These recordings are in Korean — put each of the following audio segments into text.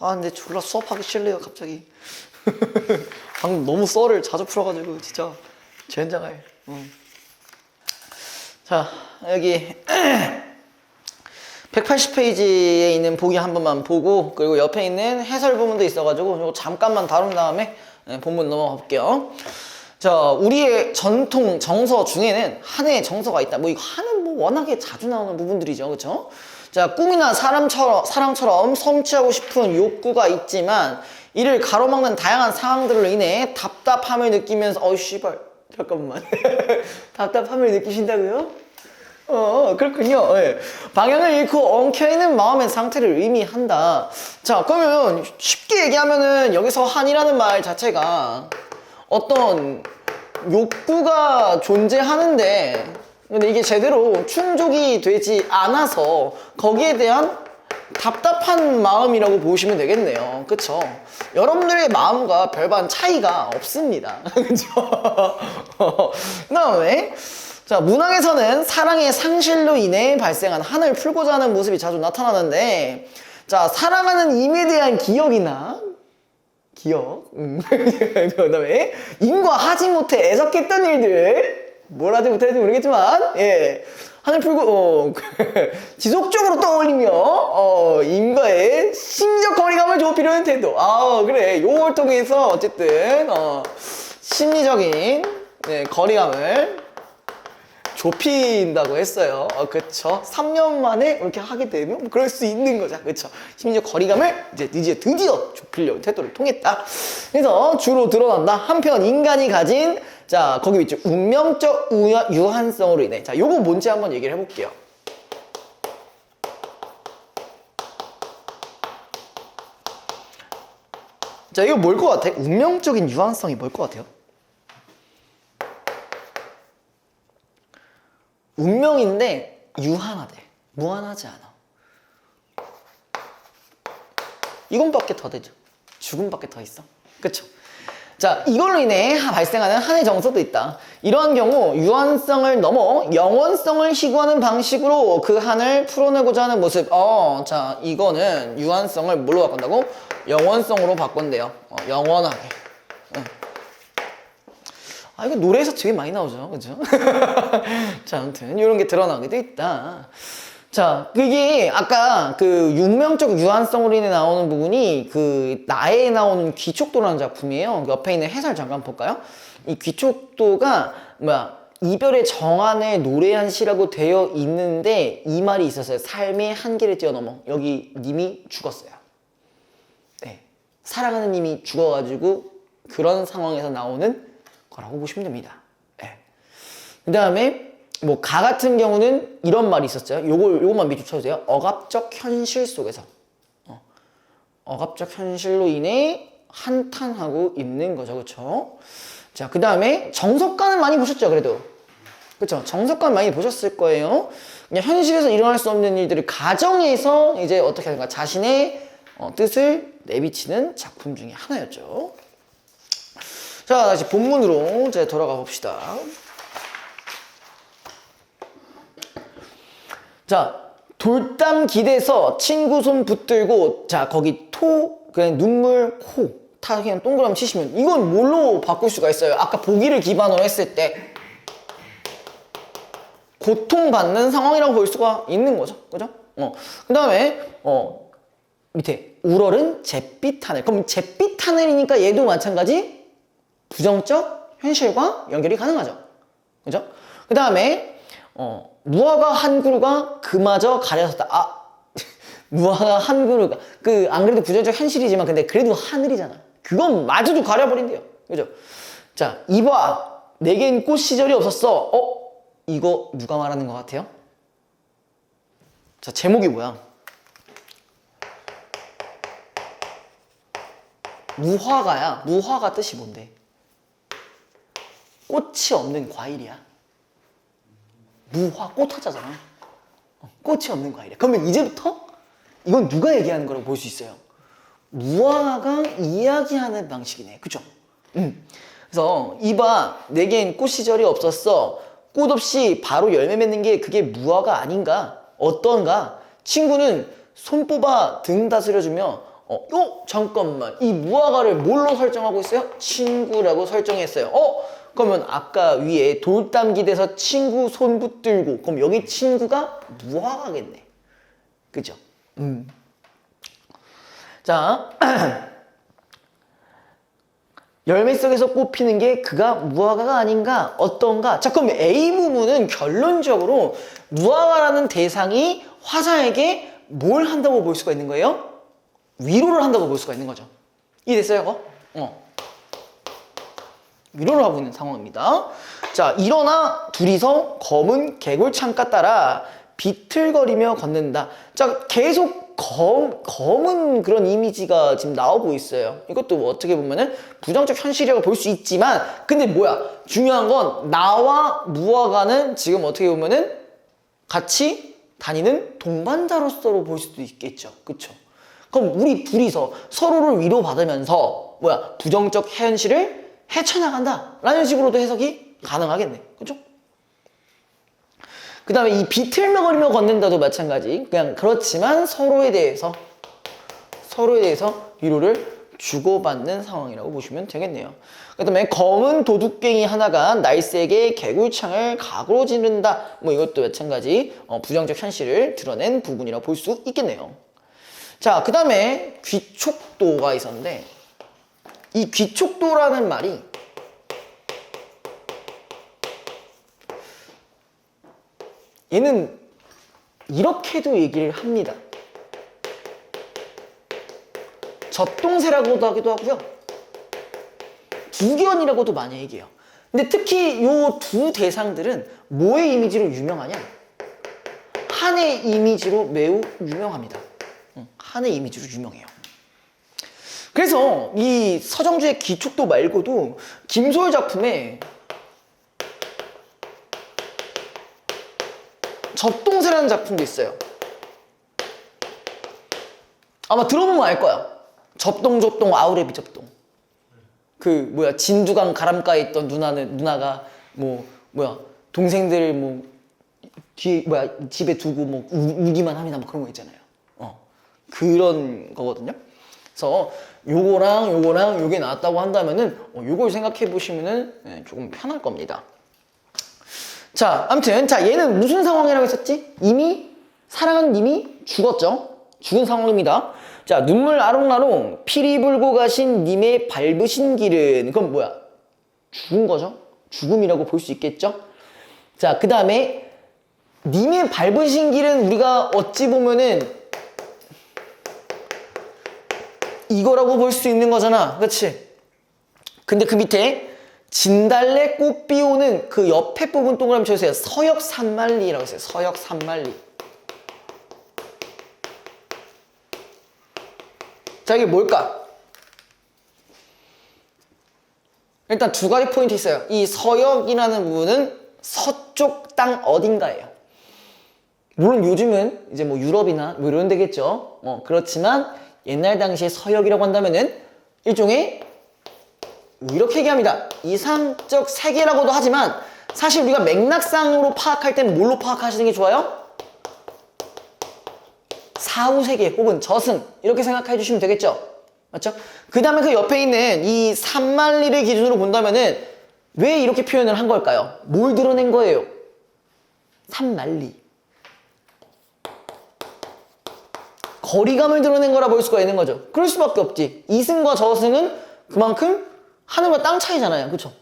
아, 근데 졸라 수업하기 싫네요, 갑자기. 방금 너무 썰을 자주 풀어가지고, 진짜. 젠장할. 자, 여기. 180페이지에 있는 보기 한 번만 보고, 그리고 옆에 있는 해설 부분도 있어가지고, 이거 잠깐만 다룬 다음에 본문 넘어가 볼게요. 자, 우리의 전통 정서 중에는 한해의 정서가 있다. 뭐, 이거 한은 뭐 워낙에 자주 나오는 부분들이죠. 그쵸? 자, 꿈이나 사람처럼 성취하고 싶은 욕구가 있지만 이를 가로막는 다양한 상황들로 인해 답답함을 느끼면서 씨발 잠깐만 답답함을 느끼신다고요? 그렇군요. 네. 방향을 잃고 엉켜있는 마음의 상태를 의미한다. 자, 그러면 쉽게 얘기하면은 여기서 한이라는 말 자체가 어떤 욕구가 존재하는데 근데 이게 제대로 충족이 되지 않아서 거기에 대한 답답한 마음이라고 보시면 되겠네요. 그쵸? 여러분들의 마음과 별반 차이가 없습니다. 그쵸? 그 다음에 자, 문학에서는 사랑의 상실로 인해 발생한 한을 풀고자 하는 모습이 자주 나타나는데 자, 사랑하는 임에 대한 기억 그 다음에 임과 하지 못해 애석했던 일들 뭘 하지 못했는지 모르겠지만 한을 풀고 지속적으로 떠올리며 임과의 심리적 거리감을 좁히려는 태도. 그래, 요걸 통해서 어쨌든 심리적인 거리감을 좁힌다고 했어요. 그쵸? 3년 만에 이렇게 하게 되면 뭐 그럴 수 있는 거죠. 그쵸? 심리적 거리감을 이제 드디어 좁히려는 태도를 통했다. 그래서 주로 드러난다. 한편 인간이 가진 자, 거기 있죠. 운명적 유한성으로 인해. 자, 요거 뭔지 한번 얘기를 해볼게요. 자, 이거 뭘 것 같아? 운명적인 유한성이 뭘 것 같아요? 운명인데 유한하대. 무한하지 않아. 이건밖에 더 되죠. 죽음밖에 더 있어. 그쵸? 자, 이걸로 인해 발생하는 한의 정서도 있다. 이러한 경우 유한성을 넘어 영원성을 희구하는 방식으로 그 한을 풀어내고자 하는 모습. 자, 이거는 유한성을 뭘로 바꾼다고? 영원성으로 바꾼대요. 영원하게. 이거 노래에서 되게 많이 나오죠. 그죠? 자, 아무튼 이런 게 드러나기도 있다. 자, 그게 아까 그 운명적 유한성으로 인해 나오는 부분이 그 나에 나오는 귀족도라는 작품이에요. 옆에 있는 해설 잠깐 볼까요? 이 귀족도가 이별의 정한을 노래한 시라고 되어 있는데 이 말이 있었어요. 삶의 한계를 뛰어넘어. 여기 님이 죽었어요. 네, 사랑하는 님이 죽어가지고 그런 상황에서 나오는 거라고 보시면 됩니다. 네. 그 다음에 뭐 가 같은 경우는 이런 말이 있었죠. 요것만 밑줄 쳐주세요. 억압적 현실 속에서 억압적 현실로 인해 한탄하고 있는 거죠. 그쵸? 자, 그 다음에 정석가는 많이 보셨죠. 그래도 그쵸? 정석가는 많이 보셨을 거예요. 그냥 현실에서 일어날 수 없는 일들을 가정에서 이제 어떻게 하는가 자신의 뜻을 내비치는 작품 중에 하나였죠. 자, 다시 본문으로 이제 돌아가 봅시다. 자, 돌담 기대서 친구 손 붙들고 자, 거기 그냥 눈물 타 그냥 동그라미 치시면 이건 뭘로 바꿀 수가 있어요? 아까 보기를 기반으로 했을 때 고통받는 상황이라고 볼 수가 있는 거죠. 그죠? 그 다음에 밑에 우러른 잿빛 하늘. 그럼 잿빛 하늘이니까 얘도 마찬가지 부정적 현실과 연결이 가능하죠. 그죠? 그 다음에 무화과 한 그루가 그마저 가려졌다. 무화과 한 그루가 안 그래도 부정적 현실이지만 근데 그래도 하늘이잖아. 그건 마저도 가려버린대요. 그죠? 자, 이봐 내겐 꽃 시절이 없었어. 이거 누가 말하는 것 같아요? 자, 제목이 뭐야? 무화과야. 무화과 뜻이 뭔데? 꽃이 없는 과일이야. 꽃화자잖아. 꽃이 없는 과일이야. 그러면 이제부터 이건 누가 얘기하는 거라고 볼 수 있어요? 무화과가 이야기하는 방식이네. 그죠? 그래서 이봐 내겐 꽃 시절이 없었어. 꽃 없이 바로 열매 맺는 게 그게 무화과 아닌가? 어떤가? 친구는 손 뽑아 등 다스려주며 잠깐만. 이 무화과를 뭘로 설정하고 있어요? 친구라고 설정했어요. 그러면 아까 위에 돌담기 돼서 친구 손 붙들고, 그럼 여기 친구가 무화과겠네. 그죠? 자, 열매 속에서 꽃피는 게 그가 무화과가 아닌가? 어떤가? 자, 그럼 A 부분은 결론적으로 무화과라는 대상이 화자에게 뭘 한다고 볼 수가 있는 거예요? 위로를 한다고 볼 수가 있는 거죠. 이해됐어요, 이거? 위로를 하고 있는 상황입니다. 자, 일어나 둘이서 검은 개굴창가 따라 비틀거리며 걷는다. 자, 계속 검은 그런 이미지가 지금 나오고 있어요. 이것도 뭐 어떻게 보면은 부정적 현실이라고 볼 수 있지만, 근데 뭐야? 중요한 건 나와 무화과는 지금 어떻게 보면은 같이 다니는 동반자로서 볼 수도 있겠죠. 그쵸? 그럼 우리 둘이서 서로를 위로받으면서 뭐야? 부정적 현실을 헤쳐나간다 라는 식으로도 해석이 가능하겠네. 그쵸? 그 다음에 이 비틀거리며 걷는다도 마찬가지. 그냥 그렇지만 서로에 대해서 위로를 주고받는 상황이라고 보시면 되겠네요. 그 다음에 검은 도둑갱이 하나가 날쌔게 개굴창을 각으로 지른다. 뭐 이것도 마찬가지 부정적 현실을 드러낸 부분이라고 볼 수 있겠네요. 자, 그 다음에 귀촉도가 있었는데, 이 귀촉도라는 말이 얘는 이렇게도 얘기를 합니다. 젖동새라고도 하기도 하고요. 두견이라고도 많이 얘기해요. 근데 특히 이 두 대상들은 뭐의 이미지로 유명하냐? 한의 이미지로 매우 유명합니다. 한의 이미지로 유명해요. 그래서 이 서정주의 귀촉도 말고도 김소월 작품에 젖동새라는 작품도 있어요. 아마 들어보면 알 거야. 접동 아우레 비접동. 진두강 가람가에 있던 누나가 동생들 뒤에 집에 두고 울기만 합니다. 그런 거 있잖아요. 그런 거거든요. 그래서 요거랑 요게 나왔다고 한다면은 요걸 생각해 보시면은 조금 편할 겁니다. 자, 아무튼 얘는 무슨 상황이라고 했었지? 이미 사랑하는 님이 죽었죠. 죽은 상황입니다. 자, 눈물 아롱아롱 피리 불고 가신 님의 밟으신 길은, 그럼 뭐야? 죽은 거죠? 죽음이라고 볼 수 있겠죠? 자, 그 다음에 님의 밟으신 길은 우리가 어찌 보면은 이거라고 볼 수 있는 거잖아. 그치? 근데 그 밑에 진달래 꽃 비오는 그 옆에 부분 동그라미 쳐주세요. 서역산만리라고 했어요. 서역산만리. 자, 이게 뭘까? 일단 두 가지 포인트 있어요. 이 서역이라는 부분은 서쪽 땅 어딘가예요. 물론 요즘은 이제 유럽이나 이런 데겠죠. 그렇지만 옛날 당시에 서역이라고 한다면은 일종의 이렇게 얘기합니다. 이상적 세계라고도 하지만 사실 우리가 맥락상으로 파악할 때는 뭘로 파악하시는 게 좋아요? 사후세계 혹은 저승 이렇게 생각해 주시면 되겠죠? 맞죠? 그 다음에 그 옆에 있는 이 산만리를 기준으로 본다면은 왜 이렇게 표현을 한 걸까요? 뭘 드러낸 거예요? 산만리. 거리감을 드러낸 거라 볼 수가 있는 거죠. 그럴 수밖에 없지. 이승과 저승은 그만큼 하늘과 땅 차이잖아요. 그쵸?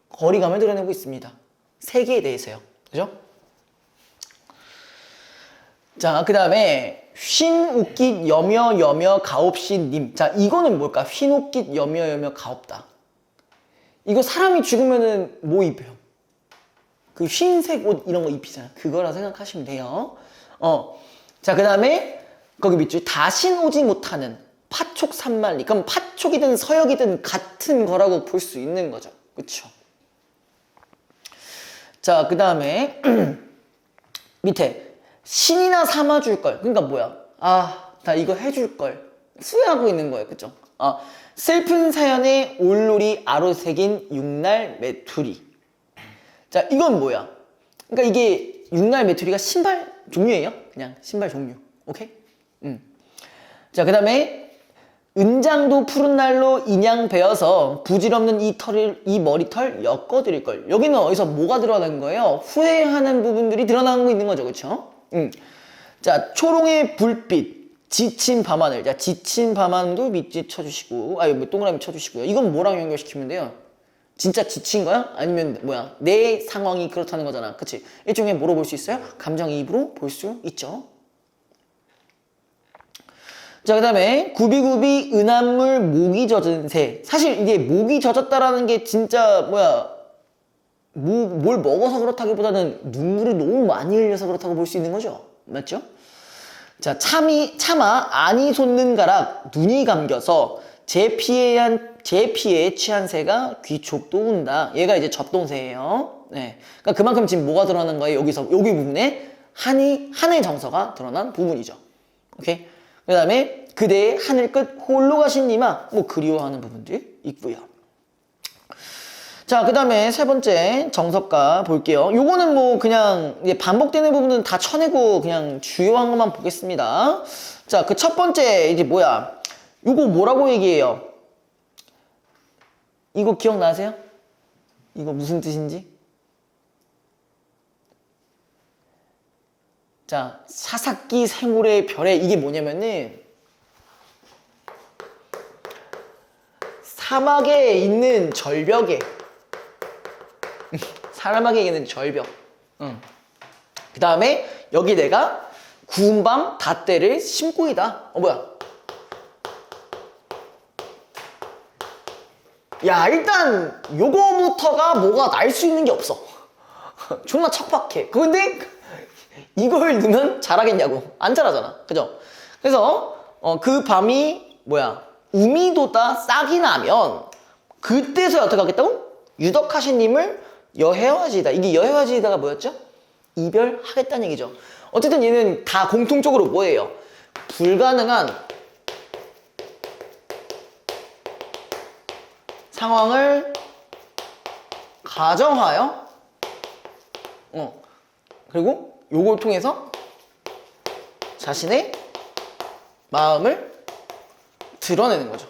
거리감을 드러내고 있습니다. 세계에 대해서요. 그죠? 자, 그 다음에 휜옷깃 여며 가옵신 님. 자, 이거는 뭘까? 휜옷깃 여며 가옵다. 이거 사람이 죽으면은 뭐 입혀요? 그 흰색 옷 이런 거 입히잖아. 그거라 생각하시면 돼요. 자, 그 다음에 거기 밑줄 다신 오지 못하는 파촉 산만리. 그럼 파촉이든 서역이든 같은 거라고 볼 수 있는 거죠. 그쵸? 자, 그 다음에 밑에 신이나 삼아줄 걸. 그러니까 뭐야? 나 이거 해줄 걸. 후회하고 있는 거예요. 그쵸? 슬픈 사연에 올놀이 아로새긴 육날 메투리. 자, 이건 뭐야? 그러니까 이게 육날 메투리가 신발 종류예요. 그냥 신발 종류. 오케이? 자, 그 다음에 은장도 푸른 날로 인양 베어서 부질없는 이 머리털 엮어드릴 걸. 여기는 어디서 뭐가 드러난 거예요? 후회하는 부분들이 드러나고 있는 거죠. 그쵸? 자, 초롱의 불빛, 지친 밤하늘. 자, 지친 밤하늘도 밑줄 쳐주시고, 동그라미 쳐주시고요. 이건 뭐랑 연결시키면 돼요? 진짜 지친 거야? 아니면 뭐야? 내 상황이 그렇다는 거잖아. 그치? 일종의 뭐로 볼 수 있어요? 감정이입으로 볼 수 있죠. 자, 그 다음에 구비구비 은합물 목이 젖은 새. 사실 이게 목이 젖었다라는 게 진짜 뭘 먹어서 그렇다기보다는 눈물을 너무 많이 흘려서 그렇다고 볼 수 있는 거죠. 맞죠? 자, 차마 안이 솟는 가락 눈이 감겨서 제 피에 취한 새가 귀족도 운다. 얘가 이제 젖동새예요. 네. 그러니까 그만큼 지금 뭐가 드러나는 거예요? 여기 부분에 한의 정서가 드러난 부분이죠. 오케이? 그 다음에 그대의 하늘 끝 홀로 가신 이마 뭐 그리워하는 부분들이 있고요. 자, 그 다음에 세 번째 정석가 볼게요. 요거는 뭐 그냥 이제 반복되는 부분은 다 쳐내고 그냥 주요한 것만 보겠습니다. 자, 그 첫 번째 이제 뭐야? 요거 뭐라고 얘기해요? 이거 기억나세요? 이거 무슨 뜻인지? 자, 사사기 생물의 별에 이게 뭐냐면은 사막에 있는 절벽에 사막에 있는 절벽. 그 다음에 여기 내가 구운 밤 닷대를 심고 있다. 뭐야? 야, 일단 요거부터가 뭐가 날 수 있는 게 없어. 존나 척박해. 근데 이걸 넣으면 잘하겠냐고. 안 잘하잖아. 그죠? 그래서 그 밤이 뭐야? 우미도다 싹이 나면 그때서야 어떻게 하겠다고? 유덕하신님을 여해화지이다. 이게 여해화지이다가 뭐였죠? 이별하겠다는 얘기죠. 어쨌든 얘는 다 공통적으로 뭐예요? 불가능한 상황을 가정하여 그리고 요걸 통해서 자신의 마음을 드러내는 거죠.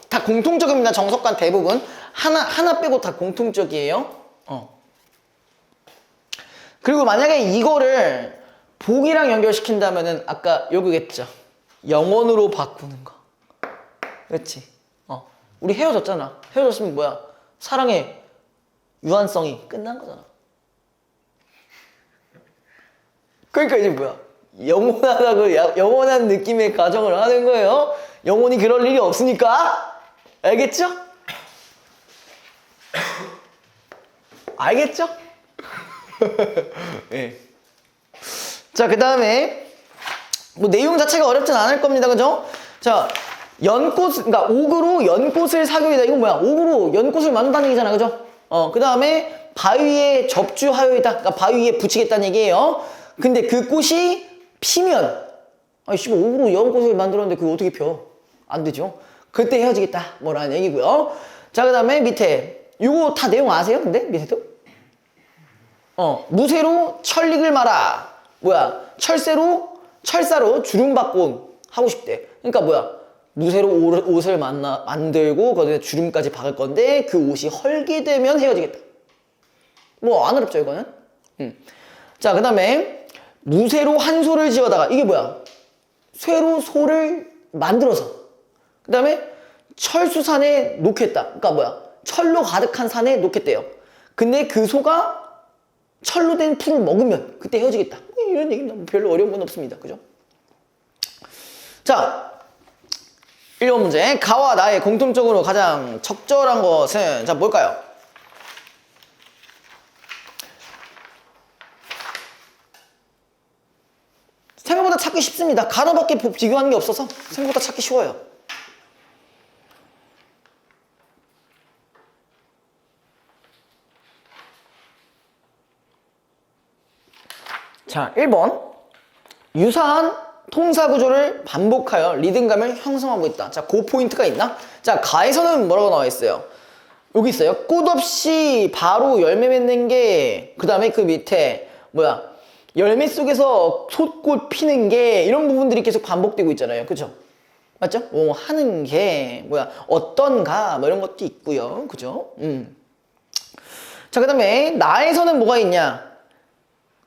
다 공통적입니다. 정석관 대부분 하나 빼고 다 공통적이에요. 그리고 만약에 이거를 복이랑 연결시킨다면은 아까 요거겠죠. 영혼으로 바꾸는 거. 그렇지? 우리 헤어졌잖아. 헤어졌으면 뭐야? 사랑의 유한성이 끝난 거잖아. 그러니까 이제 뭐야? 영원한 느낌의 가정을 하는 거예요. 영원히 그럴 일이 없으니까. 알겠죠? 알겠죠? 네. 자, 그 다음에 뭐 내용 자체가 어렵진 않을 겁니다. 그죠? 자, 그러니까 옥으로 연꽃을 사귀다. 이건 뭐야? 옥으로 연꽃을 만든다는 얘기잖아. 그죠? 그 다음에 바위에 접주하여이다. 그러니까 바위 위에 붙이겠다는 얘기예요. 근데 그 꽃이 피면, 아니, 씨발, 옥으로 연꽃을 만들었는데 그거 어떻게 펴? 안 되죠? 그때 헤어지겠다. 뭐라는 얘기고요. 자, 그 다음에 밑에. 이거 다 내용 아세요? 근데? 밑에도? 무쇠로 철릭을 말아. 뭐야? 철사로 주름박고 하고 싶대. 그러니까 뭐야? 무쇠로 옷을 만들고 거기에 주름까지 박을 건데 그 옷이 헐게 되면 헤어지겠다. 뭐 안 어렵죠 이거는? 자, 그 다음에 무쇠로 한 소를 지어다가 이게 뭐야? 쇠로 소를 만들어서 그 다음에 철수산에 놓겠다. 그러니까 뭐야? 철로 가득한 산에 놓겠대요. 근데 그 소가 철로 된 풀을 먹으면 그때 헤어지겠다. 이런 얘기는 별로 어려운 건 없습니다. 그죠? 자, 1번 문제. 가와 나의 공통적으로 가장 적절한 것은 자, 뭘까요? 생각보다 찾기 쉽습니다. 가로밖에 비교하는 게 없어서 생각보다 찾기 쉬워요. 자, 1번. 유사한 통사 구조를 반복하여 리듬감을 형성하고 있다. 자, 그 포인트가 있나? 자, 가에서는 뭐라고 나와 있어요? 여기 있어요. 꽃 없이 바로 열매 맺는 게, 그 다음에 그 밑에, 뭐야? 열매 속에서 솟꽃 피는 게 이런 부분들이 계속 반복되고 있잖아요. 그죠? 맞죠? 하는 게 뭐야 어떤가 뭐 이런 것도 있고요. 그죠? 자, 그 다음에 나에서는 뭐가 있냐?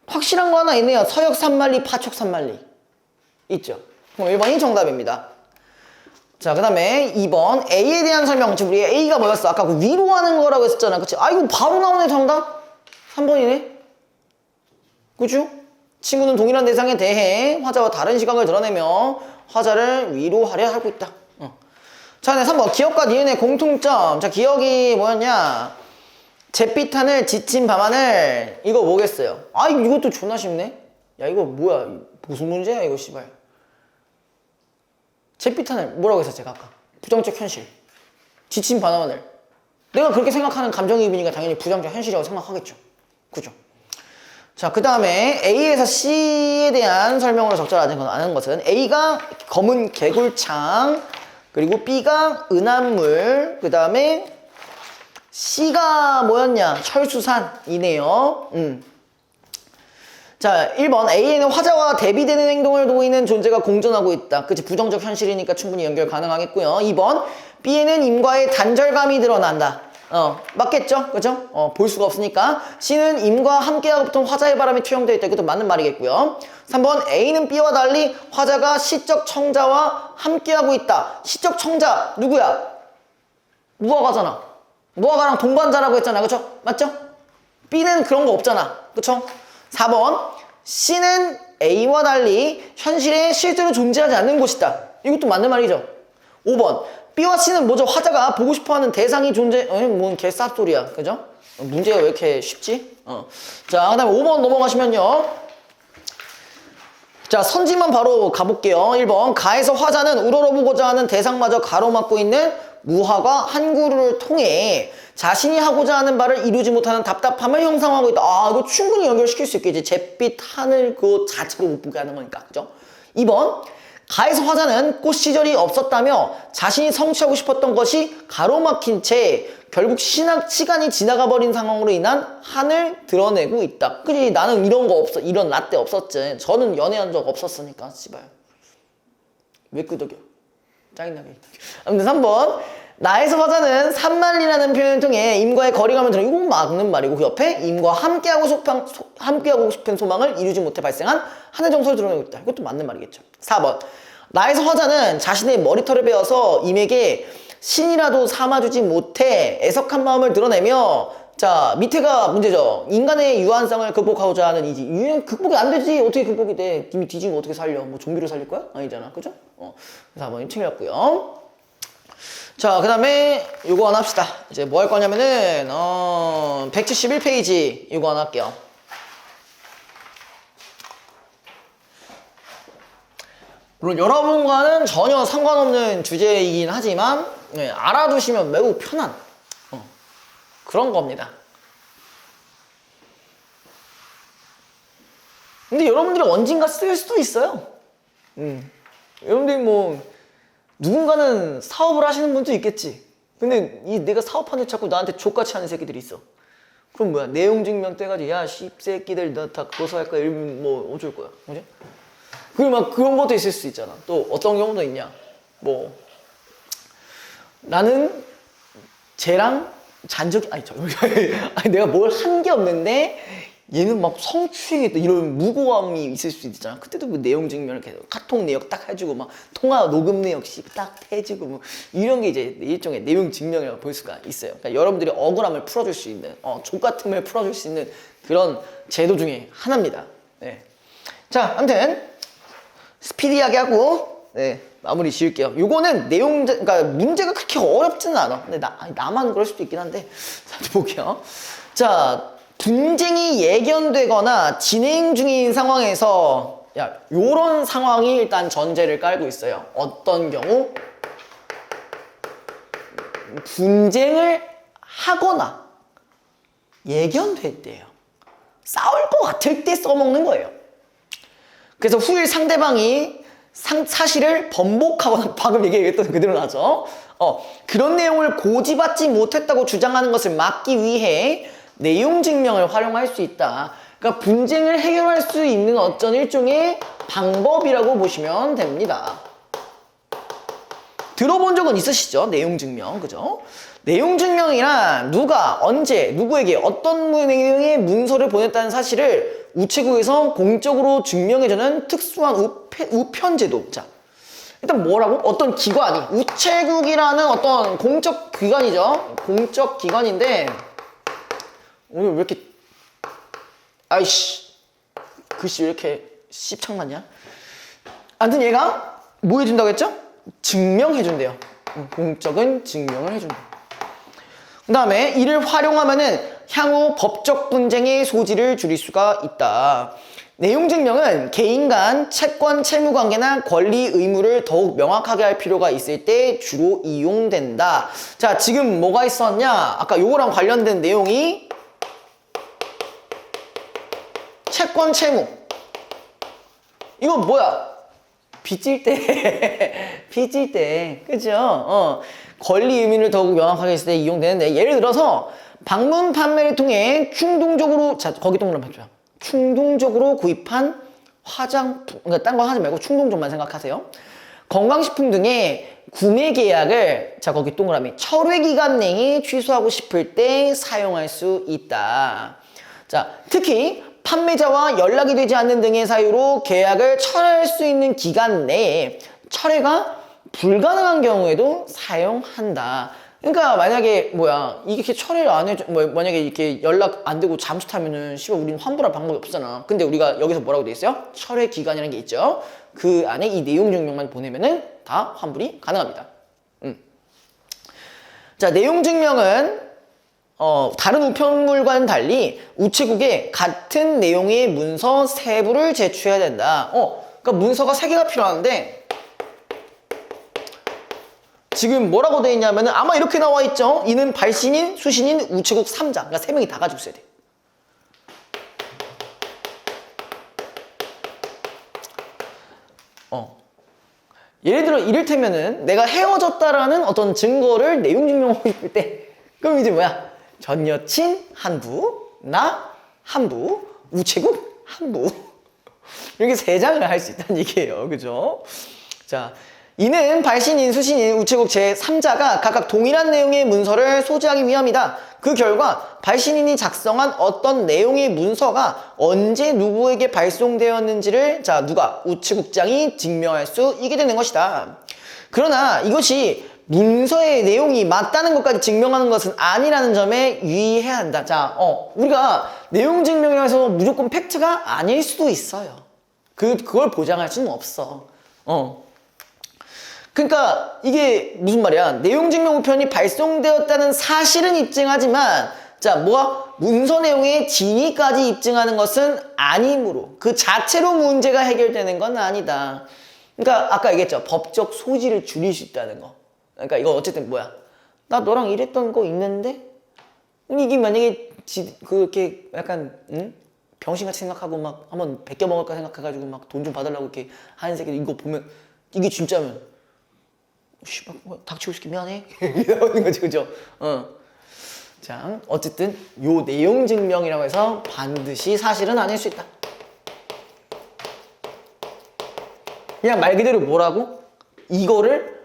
확실한 거 하나 있네요. 서역 산만리, 파촉 산만리 있죠? 그럼 1번이 정답입니다. 자, 그 다음에 2번 A에 대한 설명. 지금 우리 A가 뭐였어? 아까 그 위로 하는 거라고 했었잖아. 그치? 아, 이거 바로 나오네 정답. 3번이네. 그죠? 친구는 동일한 대상에 대해 화자와 다른 시각을 드러내며 화자를 위로하려 하고 있다. 자, 네, 3번 기억과 니은의 공통점. 자, 기억이 뭐였냐? 잿빛 하늘 지친 밤하늘. 이거 뭐겠어요? 아, 이것도 존나 쉽네. 야, 이거 뭐야? 무슨 문제야 이거 씨발. 잿빛 하늘 뭐라고 했어 제가 아까? 부정적 현실. 지친 밤하늘. 내가 그렇게 생각하는 감정이입이니까 당연히 부정적 현실이라고 생각하겠죠. 그죠? 자, 그 다음에 A에서 C에 대한 설명으로 적절하는 것은 A가 검은 개굴창, 그리고 B가 은합물, 그 다음에 C가 뭐였냐? 철수산이네요. 자, 1번 A에는 화자와 대비되는 행동을 보이는 존재가 공존하고 있다. 그치? 부정적 현실이니까 충분히 연결 가능하겠고요. 2번 B에는 임과의 단절감이 드러난다. 맞겠죠? 그죠? 볼 수가 없으니까. C는 임과 함께하고 붙은 화자의 바람이 투영되어 있다. 이것도 맞는 말이겠고요. 3번 A는 B와 달리 화자가 시적 청자와 함께하고 있다. 시적 청자 누구야? 무화과잖아. 무화과랑 동반자라고 했잖아. 그쵸? 맞죠? B는 그런 거 없잖아. 그쵸? 4번 C는 A와 달리 현실에 실제로 존재하지 않는 곳이다. 이것도 맞는 말이죠. 5번 B와 C는 뭐죠? 화자가 보고 싶어하는 대상이 뭔 개쌉소리야. 그죠? 문제가 왜 이렇게 쉽지? 자, 그 다음에 5번 넘어가시면요. 자, 선지만 바로 가볼게요. 1번 가에서 화자는 우러러보고자 하는 대상마저 가로막고 있는 무화과 한 그루를 통해 자신이 하고자 하는 바를 이루지 못하는 답답함을 형성하고 있다. 아, 이거 충분히 연결시킬 수 있겠지. 잿빛 하늘 그거 자체로 못 보게 하는 거니까. 그죠? 2번 가에서 화자는 꽃 시절이 없었다며 자신이 성취하고 싶었던 것이 가로막힌 채 결국 시간이 지나가 버린 상황으로 인한 한을 드러내고 있다. 그지? 나는 이런 거 없어. 이런 라떼 없었지. 저는 연애한 적 없었으니까. 씨발. 왜 끄덕여? 짜증나게. 아무튼 3번 나에서 화자는 산만리라는 표현을 통해 임과의 거리감을 드러 이거 맞는 말이고 그 옆에 임과 함께하고 싶은 소망을 이루지 못해 발생한 한의 정서를 드러내고 있다. 이것도 맞는 말이겠죠. 4번 나에서 화자는 자신의 머리털을 베어서 임에게 신이라도 삼아주지 못해 애석한 마음을 드러내며 자 밑에가 문제죠. 인간의 유한성을 극복하고자 하는 이지. 극복이 안 되지. 어떻게 극복이 돼? 님이 뒤지면 어떻게 살려? 뭐 좀비로 살릴 거야? 아니잖아. 그죠? 4번이 틀렸고요. 자, 그 다음에 요거 하나 합시다. 이제 뭐 할 거냐면은 171페이지 요거 하나 할게요. 물론 여러분과는 전혀 상관없는 주제이긴 하지만 알아두시면 매우 편한 그런 겁니다. 근데 여러분들이 언젠가 쓸 수도 있어요. 여러분들이 뭐 누군가는 사업을 하시는 분도 있겠지. 근데 내가 사업하는 데 자꾸 나한테 족같이 하는 새끼들이 있어. 그럼 뭐야? 내용 증명 떼가지고 야 씹새끼들 너 다 그거 할 거야. 이러면 뭐 어쩔 거야. 그지? 그리고 막 그런 것도 있을 수 있잖아. 또 어떤 경우도 있냐? 뭐 나는 쟤랑 잔적이 아니 내가 뭘 한 게 없는데 얘는 막 성추행했다 이런 무고함이 있을 수 있잖아. 그때도 뭐 내용 증명을 계속 카톡 내역 딱 해주고 막 통화 녹음 내역 딱 해주고 뭐 이런 게 이제 일종의 내용 증명이라고 볼 수가 있어요. 그러니까 여러분들이 억울함을 풀어줄 수 있는 족같음을 풀어줄 수 있는 그런 제도 중에 하나입니다. 네. 자, 아무튼 스피디하게 하고 마무리 지을게요. 요거는 그러니까 문제가 그렇게 어렵지는 않아. 근데 나만 그럴 수도 있긴 한데 자, 볼게요. 자, 분쟁이 예견되거나 진행 중인 상황에서 요런 상황이 일단 전제를 깔고 있어요. 어떤 경우? 분쟁을 하거나 예견될 때예요. 싸울 것 같을 때 써먹는 거예요. 그래서 후일 상대방이 사실을 번복하거나 방금 얘기했던 그대로 나죠. 그런 내용을 고지받지 못했다고 주장하는 것을 막기 위해 내용 증명을 활용할 수 있다. 그러니까 분쟁을 해결할 수 있는 어떤 일종의 방법이라고 보시면 됩니다. 들어본 적은 있으시죠? 내용증명, 그죠? 내용증명이란 누가, 언제, 누구에게 어떤 내용의 문서를 보냈다는 사실을 우체국에서 공적으로 증명해주는 특수한 우편제도. 자, 일단 뭐라고? 어떤 기관이, 우체국이라는 어떤 공적 기관이죠? 공적 기관인데, 오늘 왜 이렇게, 아이씨, 글씨 왜 이렇게 씹창났냐? 아무튼 얘가 뭐 해준다고 했죠? 증명해준대요. 공적은 증명을 해준다. 그 다음에 이를 활용하면은 향후 법적 분쟁의 소지를 줄일 수가 있다. 내용 증명은 개인 간 채권 채무 관계나 권리 의무를 더욱 명확하게 할 필요가 있을 때 주로 이용된다. 자, 지금 뭐가 있었냐? 아까 요거랑 관련된 내용이 채권 채무. 이건 뭐야? 빚질 때, 빚질 때, 그죠? 권리 의미를 더욱 명확하게 했을 때 이용되는데, 예를 들어서 방문 판매를 통해 충동적으로, 자, 거기 동그라미 해줘요. 충동적으로 구입한 화장품, 그러니까 딴 거 하지 말고 충동적만 생각하세요. 건강식품 등의 구매 계약을, 자, 거기 동그라미, 철회 기간 내에 취소하고 싶을 때 사용할 수 있다. 자, 특히 판매자와 연락이 되지 않는 등의 사유로 계약을 철회할 수 있는 기간 내에 철회가 불가능한 경우에도 사용한다. 그러니까 만약에 이게 이렇게 철회를 안 해줘, 만약에 이렇게 연락 안 되고 잠수 타면은 씨발 우리는 환불할 방법이 없잖아. 근데 우리가 여기서 뭐라고 돼 있어요? 철회 기간이라는 게 있죠. 그 안에 이 내용 증명만 보내면은 다 환불이 가능합니다. 자, 내용 증명은 다른 우편물과는 달리 우체국에 같은 내용의 문서 3부를 제출해야 된다. 그러니까 문서가 3개가 필요한데 지금 뭐라고 되어 있냐면은 아마 이렇게 나와 있죠. 이는 발신인, 수신인, 우체국 3자. 그러니까 3명이 다 가지고 있어야 돼. 예를 들어 이를테면은 내가 헤어졌다라는 어떤 증거를 내용 증명하고 싶을 때 그럼 이제 뭐야? 전 여친 한부, 나 한부, 우체국 한부. 이렇게 3장을 할 수 있다는 얘기예요. 그죠? 자, 이는 발신인, 수신인, 우체국 제3자가 각각 동일한 내용의 문서를 소지하기 위함이다. 그 결과 발신인이 작성한 어떤 내용의 문서가 언제 누구에게 발송되었는지를 누가? 우체국장이 증명할 수 있게 되는 것이다. 그러나 이것이 문서의 내용이 맞다는 것까지 증명하는 것은 아니라는 점에 유의해야 한다. 자, 우리가 내용 증명이라고 해서 무조건 팩트가 아닐 수도 있어요. 그걸 보장할 수는 없어. 그러니까 이게 무슨 말이야? 내용 증명 우편이 발송되었다는 사실은 입증하지만 문서 내용의 진위까지 입증하는 것은 아니므로 그 자체로 문제가 해결되는 건 아니다. 그러니까 아까 얘기했죠. 법적 소지를 줄일 수 있다는 거. 그러니까 이거 어쨌든 나 너랑 이랬던 거 있는데? 이게 만약에 그렇게 약간 병신같이 생각하고 막 한번 베껴 먹을까 생각해가지고 막 돈 좀 받으려고 이렇게 하는 새끼들 이거 보면 이게 진짜면 씨발 닥치고 싶게 미안해 이러는 거지, 그죠? 자, 어쨌든 요 내용 증명이라고 해서 반드시 사실은 아닐 수 있다. 그냥 말 그대로 뭐라고? 이거를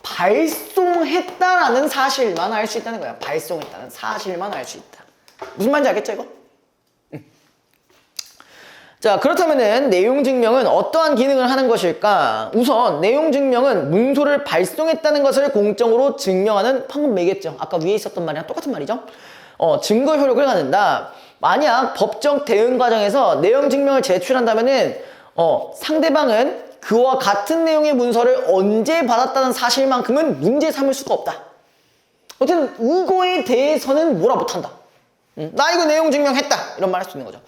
발송했다라는 사실만 알 수 있다는 거야. 발송했다는 사실만 알 수 있다. 무슨 말인지 알겠죠, 이거? 자, 그렇다면은 내용 증명은 어떠한 기능을 하는 것일까? 우선 내용 증명은 문서를 발송했다는 것을 공적으로 증명하는 방금 얘기했죠. 아까 위에 있었던 말이랑 똑같은 말이죠. 증거 효력을 갖는다. 만약 법적 대응 과정에서 내용 증명을 제출한다면은 상대방은 그와 같은 내용의 문서를 언제 받았다는 사실만큼은 문제 삼을 수가 없다. 어쨌든 이거에 대해서는 뭐라 못한다. 나 이거 내용 증명했다. 이런 말 할 수 있는 거죠.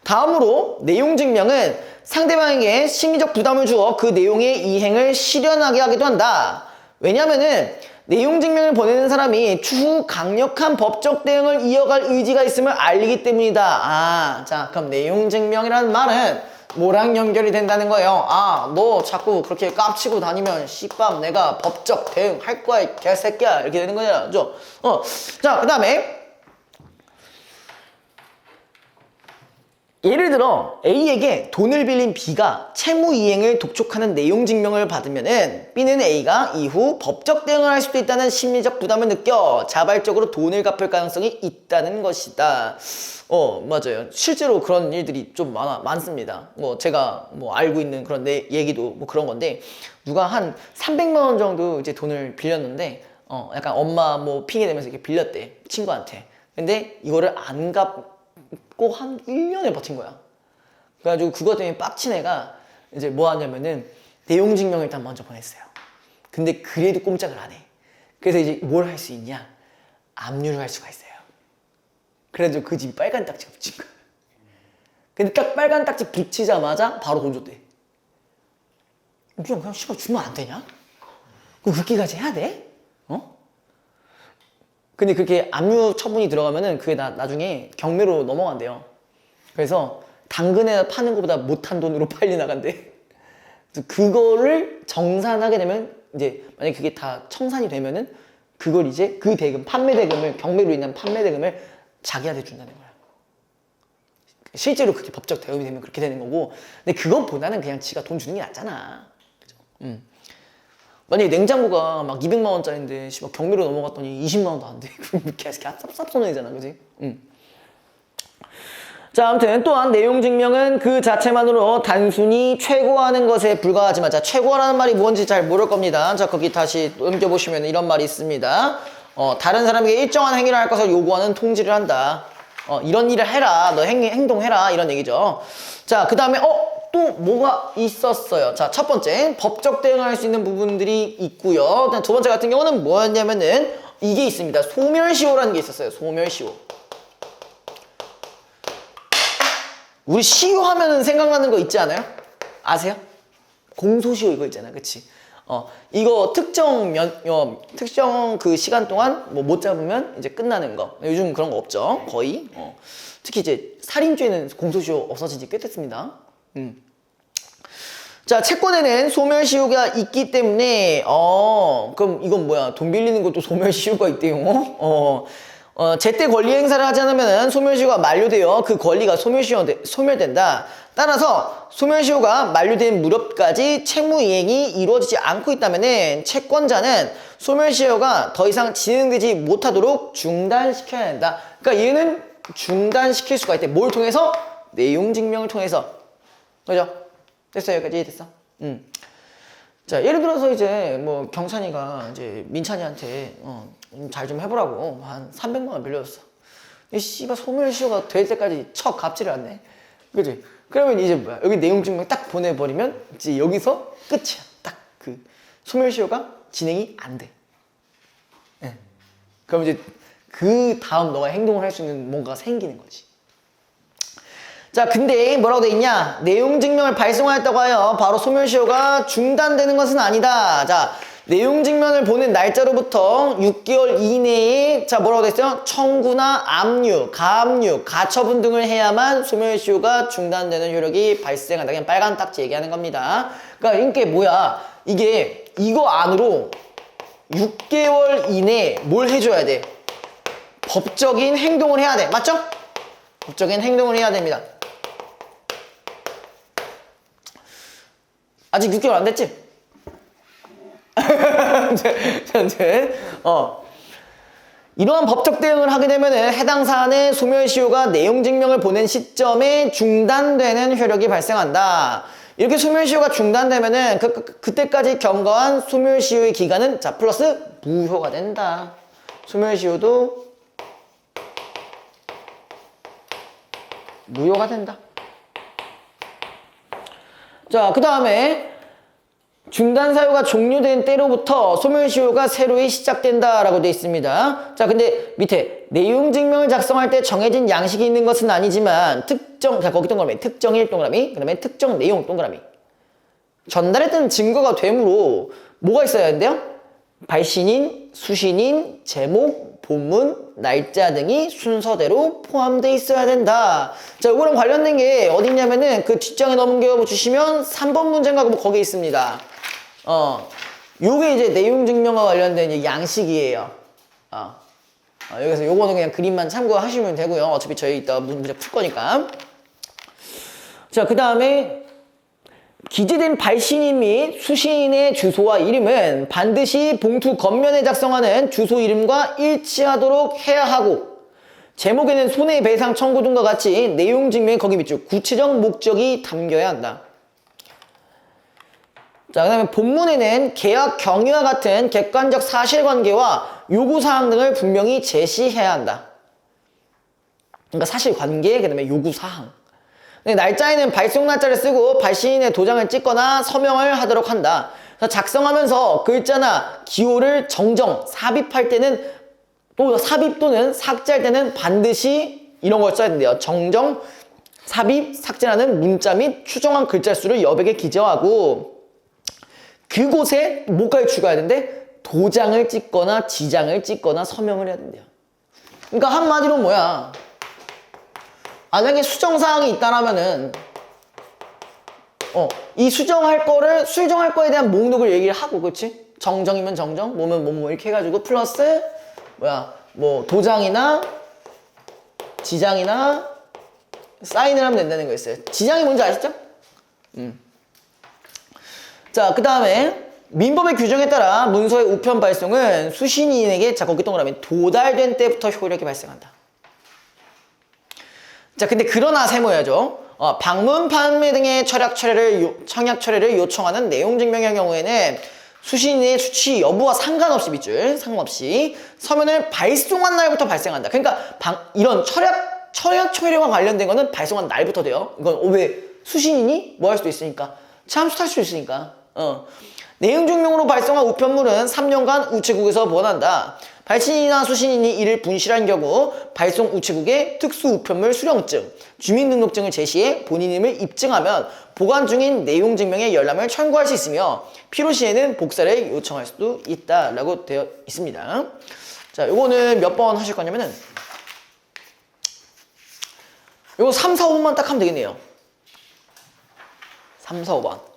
다음으로 내용 증명은 상대방에게 심리적 부담을 주어 그 내용의 이행을 실현하게 하기도 한다. 왜냐면은 내용 증명을 보내는 사람이 추후 강력한 법적 대응을 이어갈 의지가 있음을 알리기 때문이다. 자, 그럼 내용 증명이라는 말은 뭐랑 연결이 된다는 거예요? 너 자꾸 그렇게 깝치고 다니면 씨밤 내가 법적 대응할 거야 이 개새끼야 이렇게 되는 거죠. 자, 그 다음에 예를 들어 A에게 돈을 빌린 B가 채무 이행을 독촉하는 내용 증명을 받으면은 B는 A가 이후 법적 대응을 할 수도 있다는 심리적 부담을 느껴 자발적으로 돈을 갚을 가능성이 있다는 것이다. 맞아요. 실제로 그런 일들이 좀 많습니다. 제가 알고 있는 그런 얘기도 그런 건데, 누가 한 300만 원 정도 이제 돈을 빌렸는데, 약간 엄마 핑계 대면서 이렇게 빌렸대, 친구한테. 근데 이거를 안 갚고 한 1년을 버틴 거야. 그래가지고 그것 때문에 빡친 애가 이제 뭐 하냐면은 내용 증명을 일단 먼저 보냈어요. 근데 그래도 꼼짝을 안 해. 그래서 이제 뭘 할 수 있냐? 압류를 할 수가 있어요. 그래가지고 그 집이 빨간 딱지가 붙인 거야. 근데 딱 빨간 딱지 붙이자마자 바로 돈 줬대. 그냥 씨발 주면 안 되냐? 그럼 그렇게까지 해야 돼? 근데 그렇게 압류 처분이 들어가면은 그게 나중에 경매로 넘어간대요. 그래서 당근에 파는 것보다 못한 돈으로 빨리 나간대. 그래서 그거를 정산하게 되면 이제 만약에 그게 다 청산이 되면은 그걸 이제 그 대금, 판매 대금을, 경매로 인한 판매 대금을 자기한테 준다는 거야. 실제로 그게 법적 대응이 되면 그렇게 되는 거고, 근데 그것보다는 그냥 지가 돈 주는 게 낫잖아. 그죠? 만약에 냉장고가 막 200만 원짜리인데 경매로 넘어갔더니 20만 원도 안 돼. 그럼 계속 쌉쌉손해잖아, 그지? 자, 아무튼 또한 내용 증명은 그 자체만으로 단순히 최고화하는 것에 불과하지만, 자, 최고화라는 말이 뭔지 잘 모를 겁니다. 자, 거기 다시 넘겨보시면 이런 말이 있습니다. 다른 사람에게 일정한 행위를 할 것을 요구하는 통지를 한다. 이런 일을 해라, 너 행동해라, 이런 얘기죠. 자, 그 다음에 또 뭐가 있었어요. 자, 첫 번째, 법적 대응을 할 수 있는 부분들이 있고요. 두 번째 같은 경우는 뭐였냐면은 이게 있습니다. 소멸시효라는 게 있었어요. 소멸시효. 우리 시효 하면은 생각나는 거 있지 않아요? 아세요? 공소시효 이거 있잖아요. 그치? 이거 특정 그 시간 동안 못 잡으면 이제 끝나는 거. 요즘 그런 거 없죠. 거의. 특히 이제 살인죄는 공소시효 없어진 지 꽤 됐습니다. 자, 채권에는 소멸시효가 있기 때문에 그럼 이건 뭐야? 돈 빌리는 것도 소멸시효가 있대요. 제때 권리 행사를 하지 않으면 소멸시효가 만료되어 그 권리가 소멸된다. 따라서 소멸시효가 만료된 무렵까지 채무 이행이 이루어지지 않고 있다면 채권자는 소멸시효가 더 이상 진행되지 못하도록 중단시켜야 된다. 그러니까 얘는 중단시킬 수가 있대. 뭘 통해서? 내용 증명을 통해서. 그죠? 됐어, 여기까지 됐어. 자, 예를 들어서 이제 경찬이가 이제 민찬이한테 잘 좀 해보라고 한 300만 원 빌려줬어. 이 씨발 소멸시효가 될 때까지 척 갚지를 않네. 그지? 그러면 이제 뭐야? 여기 내용 증명 딱 보내버리면 이제 여기서 끝이야. 딱 그 소멸시효가 진행이 안 돼. 네. 그럼 이제 그 다음 너가 행동을 할 수 있는 뭔가가 생기는 거지. 자, 근데 뭐라고 돼 있냐? 내용 증명을 발송하였다고 하여 바로 소멸시효가 중단되는 것은 아니다. 자, 내용 증명을 보낸 날짜로부터 6개월 이내에 자, 뭐라고 돼 있어요? 청구나 압류, 가압류, 가처분 등을 해야만 소멸시효가 중단되는 효력이 발생한다. 그냥 빨간 딱지 얘기하는 겁니다. 그러니까 이게 뭐야? 이게 이거 안으로 6개월 이내에 뭘 해줘야 돼? 법적인 행동을 해야 돼. 맞죠? 법적인 행동을 해야 됩니다. 아직 6개월 안 됐지? 이러한 법적 대응을 하게 되면 해당 사안의 소멸시효가 내용 증명을 보낸 시점에 중단되는 효력이 발생한다. 이렇게 소멸시효가 중단되면은 그때까지 경과한 소멸시효의 기간은 자 플러스 무효가 된다. 소멸시효도 무효가 된다. 자, 그 다음에 중단 사유가 종료된 때로부터 소멸시효가 새로이 시작된다라고 되어 있습니다. 자, 근데 밑에 내용 증명을 작성할 때 정해진 양식이 있는 것은 아니지만 자, 거기 동그라미, 특정일 동그라미, 그 다음에 특정 내용 동그라미. 전달했던 증거가 되므로 뭐가 있어야 하는데요? 발신인, 수신인, 제목, 본문, 날짜 등이 순서대로 포함되어 있어야 된다. 자, 이거랑 관련된 게 어디 있냐면은 그 뒷장에 넘겨 주시면 3번 문제인가 거기에 있습니다. 요게 이제 내용 증명과 관련된 이제 양식이에요. 여기서 요거는 그냥 그림만 참고하시면 되고요. 어차피 저희 이따 문제 풀 거니까. 자, 그 다음에 기재된 발신인 및 수신인의 주소와 이름은 반드시 봉투 겉면에 작성하는 주소 이름과 일치하도록 해야 하고, 제목에는 손해배상 청구 등과 같이 내용 증명의 거기 밑줄 구체적 목적이 담겨야 한다. 자, 그 다음에 본문에는 계약 경위와 같은 객관적 사실관계와 요구사항 등을 분명히 제시해야 한다. 그러니까 사실관계, 그 다음에 요구사항. 날짜에는 발송 날짜를 쓰고 발신인의 도장을 찍거나 서명을 하도록 한다. 그래서 작성하면서 글자나 기호를 정정, 삽입할 때는 또 삽입 또는 삭제할 때는 반드시 이런 걸 써야 된대요. 정정, 삽입, 삭제라는 문자 및 추정한 글자 수를 여백에 기재하고, 그곳에 뭐까지 추가해야 되는데 도장을 찍거나 지장을 찍거나 서명을 해야 된대요. 그러니까 한마디로 뭐야? 만약에 수정사항이 있다라면은 이 수정할 거에 대한 목록을 얘기를 하고, 그렇지? 정정이면 정정, 뭐면 뭐뭐 이렇게 해가지고 플러스 뭐 도장이나 지장이나 사인을 하면 된다는 거였어요. 지장이 뭔지 아시죠? 자, 그 다음에 민법의 규정에 따라 문서의 우편 발송은 수신인에게, 자, 거기 동그라미 도달된 때부터 효력이 발생한다. 자, 근데 그러나 세모야죠. 방문 판매 등의 청약 철회를 요청하는 내용 증명의 경우에는 수신인의 수취 여부와 상관없이 밑줄 상관없이 서면을 발송한 날부터 발생한다. 그러니까 이런 청약 철회와 관련된 거는 발송한 날부터 돼요. 이건 왜? 수신인이 뭐 할 수도 있으니까, 참수할 수 있으니까. 내용 증명으로 발송한 우편물은 3년간 우체국에서 보관한다. 발신인이나 수신인이 이를 분실한 경우 발송 우체국에 특수 우편물 수령증, 주민등록증을 제시해 본인임을 입증하면 보관 중인 내용 증명의 열람을 청구할 수 있으며 필요시에는 복사를 요청할 수도 있다라고 되어 있습니다. 자, 요거는 몇 번 하실 거냐면은 요거 3, 4, 5번만 딱 하면 되겠네요. 3, 4, 5번.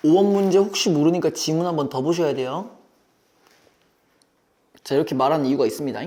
오번 문제 혹시 모르니까 지문 한번 더 보셔야 돼요. 자, 이렇게 말하는 이유가 있습니다.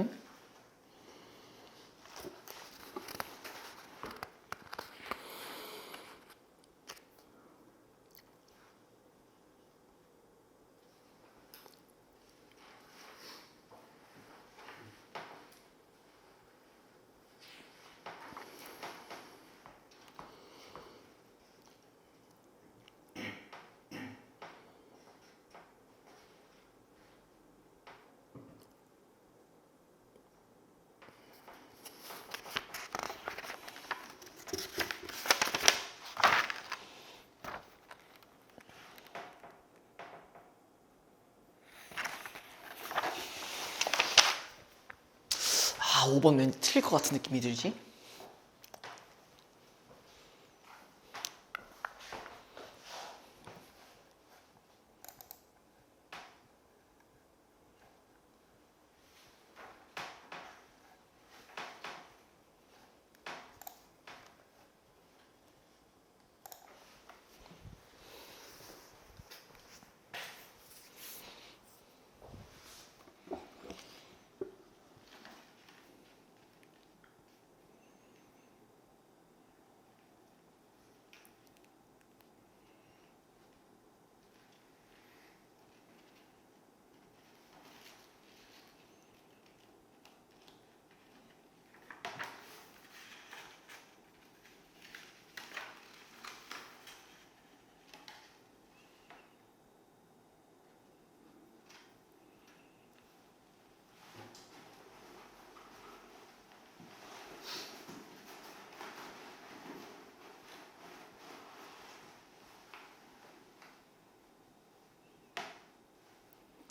5번 왠지 틀릴 것 같은 느낌이 들지?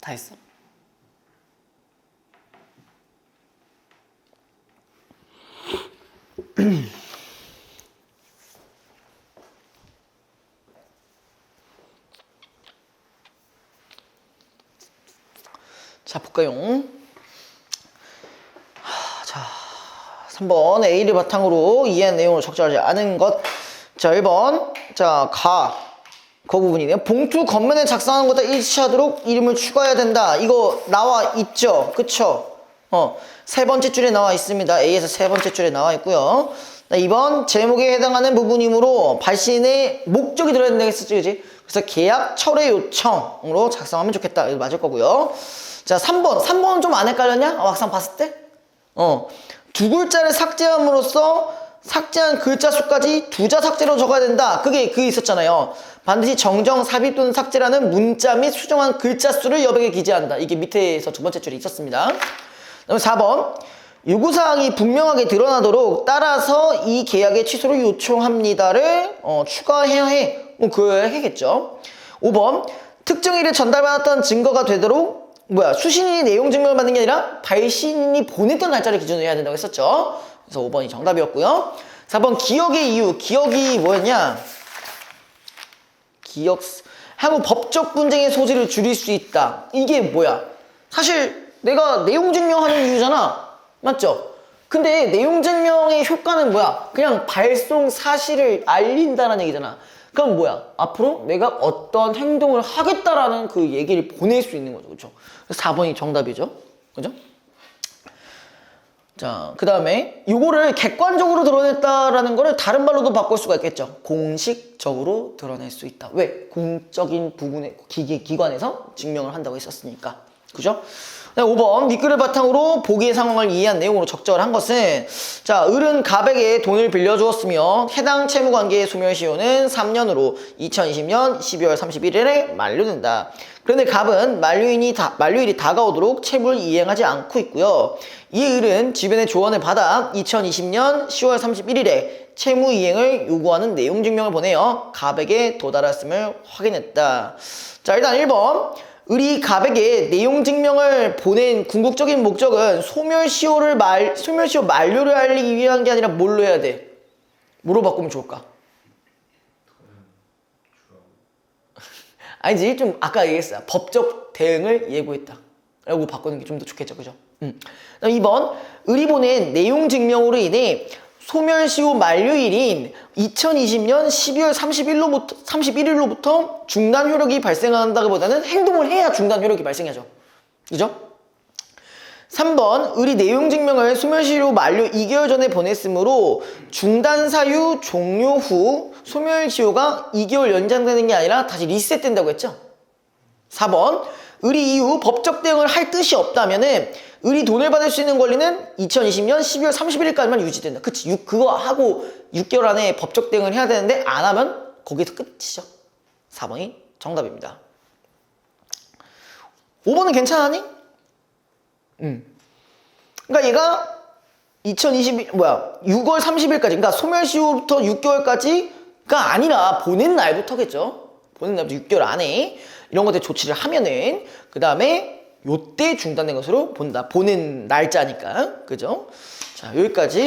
다 했어? 자, 볼까요? 자, 3번 A를 바탕으로 이해한 내용을 적절하지 않은 것. 자, 1번. 자, 그 부분이네요. 봉투 겉면에 작성하는 것과 일치하도록 이름을 추가해야 된다. 이거 나와 있죠? 그쵸? 세 번째 줄에 나와 있습니다. A에서 세 번째 줄에 나와 있고요. 2번 제목에 해당하는 부분이므로 발신의 목적이 들어야 된다고 했었지, 그지? 그래서 계약 철회 요청으로 작성하면 좋겠다. 이거 맞을 거고요. 자, 3번은 좀 안 헷갈렸냐? 막상 봤을 때? 두 글자를 삭제함으로써 삭제한 글자 수까지 두자 삭제로 적어야 된다. 그게 있었잖아요. 반드시 정정, 삽입 또는 삭제라는 문자 및 수정한 글자 수를 여백에 기재한다. 이게 밑에서 두 번째 줄에 있었습니다. 그다음에 4번. 요구사항이 분명하게 드러나도록 따라서 이 계약의 취소를 요청합니다를 추가해야 해. 그거 해야겠죠. 5번. 특정일에 전달받았던 증거가 되도록 수신인이 내용 증명을 받는 게 아니라 발신인이 보냈던 날짜를 기준으로 해야 된다고 했었죠. 그래서 5번이 정답이었고요. 4번 기억의 이유. 기억이 뭐였냐? 하고 법적 분쟁의 소지를 줄일 수 있다. 이게 뭐야? 사실 내가 내용 증명하는 이유잖아. 맞죠? 근데 내용 증명의 효과는 뭐야? 그냥 발송 사실을 알린다는 얘기잖아. 그럼 뭐야? 앞으로 내가 어떤 행동을 하겠다라는 그 얘기를 보낼 수 있는 거죠. 그렇죠? 그래서 4번이 정답이죠. 그죠? 자, 그 다음에 이거를 객관적으로 드러냈다라는 거를 다른 말로도 바꿀 수가 있겠죠. 공식적으로 드러낼 수 있다. 왜? 공적인 부분의 기관에서 증명을 한다고 했었으니까. 그죠? 5번 밑글을 바탕으로 보기의 상황을 이해한 내용으로 적절한 것은 자, 을은 갑에게 돈을 빌려주었으며 해당 채무관계의 소멸시효는 3년으로 2020년 12월 31일에 만료된다. 그런데 갑은 만료일이 다가오도록 채무를 이행하지 않고 있고요. 이 을은 주변의 조언을 받아 2020년 10월 31일에 채무 이행을 요구하는 내용 증명을 보내어 갑에게 도달했음을 확인했다. 자, 일단 1번. 을이 갑에게 내용 증명을 보낸 궁극적인 목적은 소멸시효 만료를 알리기 위한 게 아니라 뭘로 해야 돼? 뭐로 바꾸면 좋을까? 아니지, 좀 아까 얘기했어. 법적 대응을 예고했다 라고 바꾸는 게 좀 더 좋겠죠, 그죠? 2번, 을이 보낸 내용 증명으로 인해 소멸시효 만료일인 2020년 12월 31일로부터 중단 효력이 발생한다기보다는 행동을 해야 중단 효력이 발생하죠. 그죠? 3번, 을이 내용 증명을 소멸시효 만료 2개월 전에 보냈으므로 중단 사유 종료 후 소멸시효가 2개월 연장되는 게 아니라 다시 리셋된다고 했죠. 4번, 을이 이후 법적 대응을 할 뜻이 없다면은 을이 돈을 받을 수 있는 권리는 2020년 12월 31일까지만 유지된다. 그치? 그거 하고 6개월 안에 법적 대응을 해야 되는데 안 하면 거기서 끝이죠. 4번이 정답입니다. 5번은 괜찮아니? 그러니까 얘가 6월 30일까지, 그러니까 소멸시효부터 6개월까지가 아니라 보낸 날부터겠죠. 보낸 날부터 6개월 안에 이런 것들 조치를 하면은 그 다음에 요때 중단된 것으로 본다. 보는 날짜니까. 그죠? 자, 여기까지